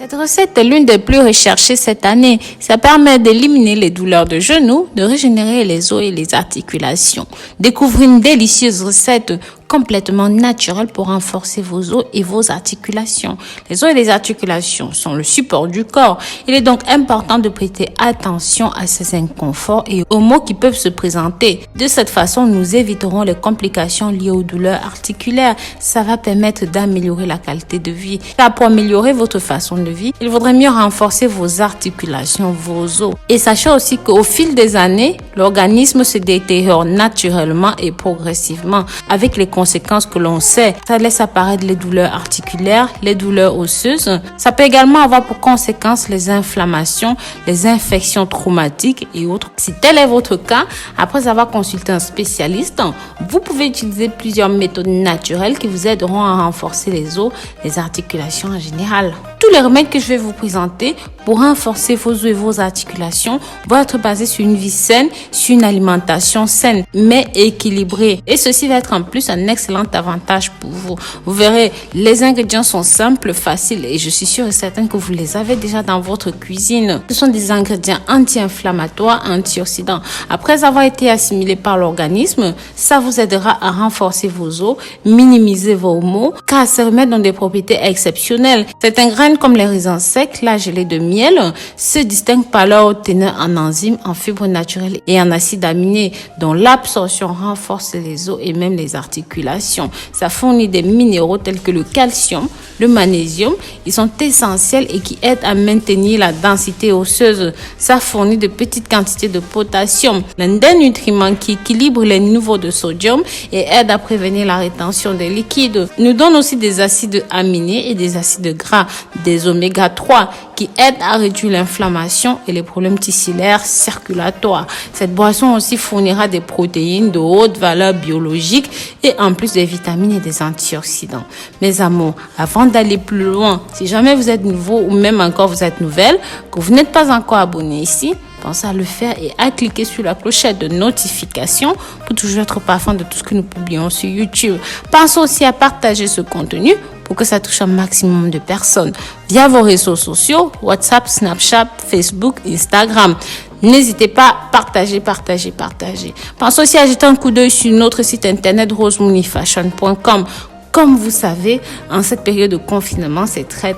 Cette recette est l'une des plus recherchées cette année. Ça permet d'éliminer les douleurs de genoux, de régénérer les os et les articulations. Découvrez une délicieuse recette complètement naturelle pour renforcer vos os et vos articulations. Les os et les articulations sont le support du corps. Il est donc important de prêter attention à ces inconforts et aux maux qui peuvent se présenter. De cette façon, nous éviterons les complications liées aux douleurs articulaires. Ça va permettre d'améliorer la qualité de vie. Car pour améliorer votre façon de vie, il vaudrait mieux renforcer vos articulations, vos os. Et sachez aussi qu'au fil des années, l'organisme se détériore naturellement et progressivement avec les conséquences que l'on sait. Ça laisse apparaître les douleurs articulaires, les douleurs osseuses. Ça peut également avoir pour conséquence les inflammations, les infections traumatiques et autres. Si tel est votre cas, après avoir consulté un spécialiste, vous pouvez utiliser plusieurs méthodes naturelles qui vous aideront à renforcer les os, les articulations en général. Tous les remèdes que je vais vous présenter pour renforcer vos os et vos articulations vont être basés sur une vie saine, sur une alimentation saine, mais équilibrée. Et ceci va être en plus un excellent avantage pour vous. Vous verrez, les ingrédients sont simples, faciles et je suis sûre et certaine que vous les avez déjà dans votre cuisine. Ce sont des ingrédients anti-inflammatoires, antioxydants. Après avoir été assimilés par l'organisme, ça vous aidera à renforcer vos os, minimiser vos maux, car ces remèdes ont des propriétés exceptionnelles. Certains graines comme les raisins secs, la gelée de miel, se distinguent par leur teneur en enzymes, en fibres naturelles et en acides aminés, dont l'absorption renforce les os et même les articulations. Ça fournit des minéraux tels que le calcium, le magnésium. Ils sont essentiels et qui aident à maintenir la densité osseuse. Ça fournit de petites quantités de potassium, l'un des nutriments qui équilibre les niveaux de sodium et aide à prévenir la rétention des liquides. Nous donne aussi des acides aminés et des acides gras, des oméga 3 qui aident à réduire l'inflammation et les problèmes tissulaires circulatoires. Cette boisson aussi fournira des protéines de haute valeur biologique et en plus des vitamines et des antioxydants. Mes amours, avant d'aller plus loin, si jamais vous êtes nouveau ou même encore vous êtes nouvelle, que vous n'êtes pas encore abonné ici, pensez à le faire et à cliquer sur la clochette de notification pour toujours être parfum de tout ce que nous publions sur YouTube. Pensez aussi à partager ce contenu pour que ça touche un maximum de personnes via vos réseaux sociaux, WhatsApp, Snapchat, Facebook, Instagram. N'hésitez pas à partager. Pensez aussi à jeter un coup d'œil sur notre site internet rosemooneyfashion.com. Comme vous savez, en cette période de confinement, c'est très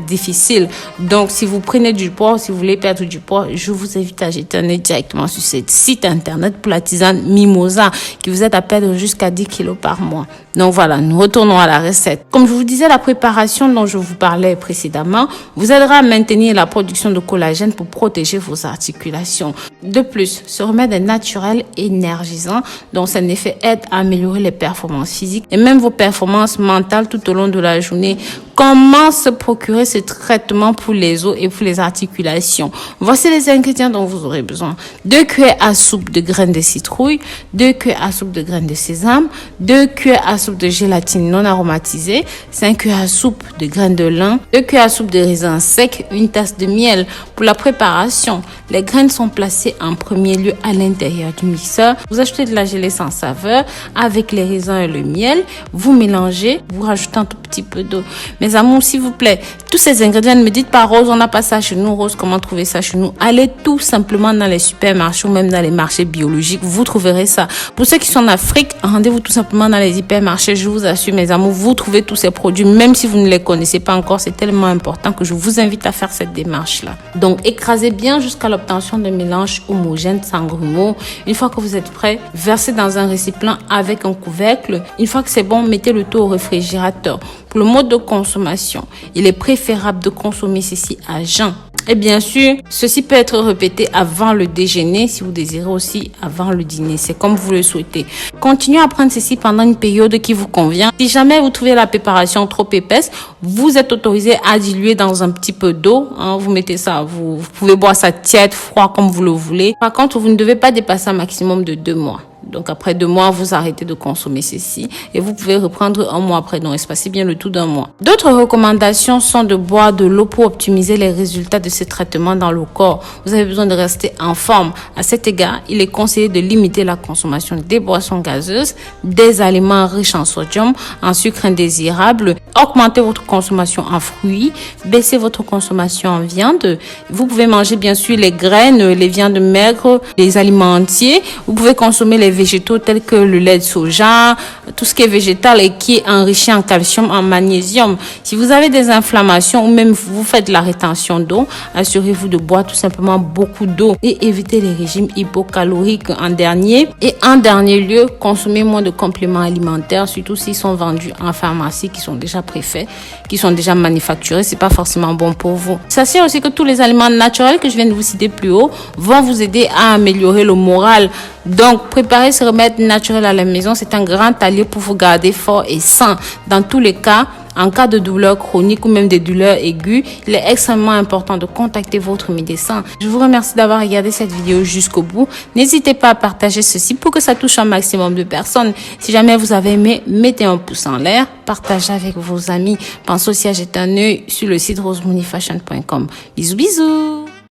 difficile. Donc, si vous prenez du poids, si vous voulez perdre du poids, je vous invite à jeter un œil directement sur ce site internet pour la tisane Mimosa qui vous aide à perdre jusqu'à 10 kilos par mois. Donc voilà, nous retournons à la recette. Comme je vous disais, la préparation dont je vous parlais précédemment vous aidera à maintenir la production de collagène pour protéger vos articulations. De plus, ce remède est naturel et énergisant, dont son effet aide à améliorer les performances physiques et même vos performances mentales tout au long de la journée. Comment se procurer ce traitement pour les os et pour les articulations? Voici les ingrédients dont vous aurez besoin. 2 cuillères à soupe de graines de citrouille, 2 cuillères à soupe de graines de sésame, 2 cuillères à soupe de gélatine non aromatisée, 5 cuillères à soupe de graines de lin, 2 cuillères à soupe de raisins secs, 1 tasse de miel. Pour la préparation, les graines sont placées en premier lieu à l'intérieur du mixeur. Vous ajoutez de la gelée sans saveur avec les raisins et le miel. Vous mélangez, vous rajoutez un tout petit peu d'eau. Mes amours, s'il vous plaît, tous ces ingrédients, ne me dites pas Rose, on n'a pas ça chez nous. Rose, comment trouver ça chez nous? Allez tout simplement dans les supermarchés ou même dans les marchés biologiques, vous trouverez ça. Pour ceux qui sont en Afrique, rendez-vous tout simplement dans les hypermarchés. Je vous assure, mes amours, vous trouvez tous ces produits, même si vous ne les connaissez pas encore. C'est tellement important que je vous invite à faire cette démarche-là. Donc, écrasez bien jusqu'à l'obtention de mélange homogène sans grumeaux. Une fois que vous êtes prêt, versez dans un récipient avec un couvercle. Une fois que c'est bon, mettez le tout au réfrigérateur. Pour le mode de consommation, il est préférable de consommer ceci à jeun. Et bien sûr, ceci peut être répété avant le déjeuner, si vous désirez aussi avant le dîner. C'est comme vous le souhaitez. Continuez à prendre ceci pendant une période qui vous convient. Si jamais vous trouvez la préparation trop épaisse, vous êtes autorisé à diluer dans un petit peu d'eau. Vous mettez ça, vous pouvez boire ça tiède, froid, comme vous le voulez. Par contre, vous ne devez pas dépasser un maximum de 2 mois. Donc après 2 mois, vous arrêtez de consommer ceci et vous pouvez reprendre 1 mois après. Donc espacez bien le tout d'1 mois. D'autres recommandations sont de boire de l'eau pour optimiser les résultats de ces traitements dans le corps. Vous avez besoin de rester en forme. À cet égard, il est conseillé de limiter la consommation des boissons gazeuses, des aliments riches en sodium, en sucre indésirable, augmenter votre consommation en fruits, baisser votre consommation en viande. Vous pouvez manger bien sûr les graines, les viandes maigres, les aliments entiers. Vous pouvez consommer les végétaux tels que le lait de soja, tout ce qui est végétal et qui est enrichi en calcium, en magnésium. Si vous avez des inflammations ou même vous faites la rétention d'eau, assurez-vous de boire tout simplement beaucoup d'eau et évitez les régimes hypocaloriques en dernier. Et en dernier lieu, consommez moins de compléments alimentaires, surtout s'ils sont vendus en pharmacie, qui sont déjà préfaits, qui sont déjà manufacturés. C'est pas forcément bon pour vous. Sachez aussi que tous les aliments naturels que je viens de vous citer plus haut vont vous aider à améliorer le moral. Donc, préparer ce remède naturel à la maison, c'est un grand allié pour vous garder fort et sain. Dans tous les cas, en cas de douleurs chroniques ou même des douleurs aiguës, il est extrêmement important de contacter votre médecin. Je vous remercie d'avoir regardé cette vidéo jusqu'au bout. N'hésitez pas à partager ceci pour que ça touche un maximum de personnes. Si jamais vous avez aimé, mettez un pouce en l'air, partagez avec vos amis. Pensez aussi à jeter un œil sur le site rosemoneyfashion.com. Bisous, bisous!